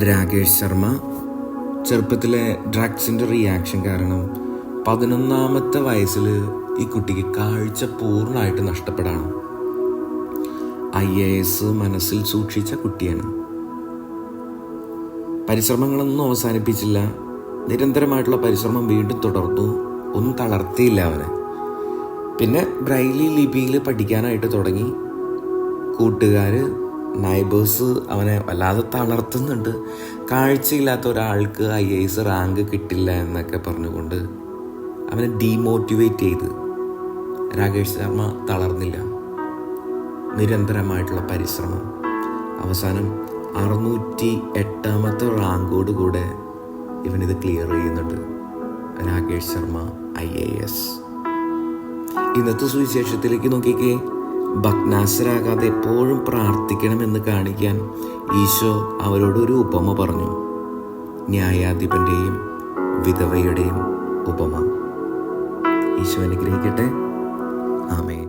രാകേഷ് ശർമ്മ ചെറുപ്പത്തിലെ ഡ്രഗ്സിൻ്റെ റിയാക്ഷൻ കാരണം 11ാമത്തെ വയസ്സിൽ ഈ കുട്ടിക്ക് കാഴ്ച പൂർണ്ണമായിട്ട് നഷ്ടപ്പെടാണ്. IAS മനസ്സിൽ സൂക്ഷിച്ച കുട്ടിയാണ്. പരിശ്രമങ്ങളൊന്നും അവസാനിപ്പിച്ചില്ല. നിരന്തരമായിട്ടുള്ള പരിശ്രമം വീണ്ടും തുടർന്നു. ഒന്നും തളർത്തിയില്ല അവനെ. പിന്നെ ബ്രൈലി ലിപിയിൽ പഠിക്കാനായിട്ട് തുടങ്ങി. കൂട്ടുകാർ, നൈബേഴ്സ് അവനെ വല്ലാതെ തളർത്തുന്നുണ്ട്. കാഴ്ചയില്ലാത്ത ഒരാൾക്ക് IAS റാങ്ക് കിട്ടില്ല എന്നൊക്കെ പറഞ്ഞുകൊണ്ട് അവനെ ഡീമോട്ടിവേറ്റ് ചെയ്ത് രാകേഷ് ശർമ്മ തളർന്നില്ല. നിരന്തരമായിട്ടുള്ള പരിശ്രമം അവസാനം 608ാമത്തെ റാങ്കോടുകൂടെ ഇവനിത് ക്ലിയർ ചെയ്യുന്നുണ്ട്. രാകേഷ് ശർമ്മ IAS. ഇന്നത്തെ സുവിശേഷത്തിലേക്ക് നോക്കിക്കേ. ഭഗ്നാശരാകാതെ എപ്പോഴും പ്രാർത്ഥിക്കണമെന്ന് കാണിക്കാൻ ഈശോ അവരോടൊരു ഉപമ പറഞ്ഞു. ന്യായാധിപൻ്റെയും വിധവയുടെയും ഉപമ. ഈശോ അനുഗ്രഹിക്കട്ടെ. ആമേൻ.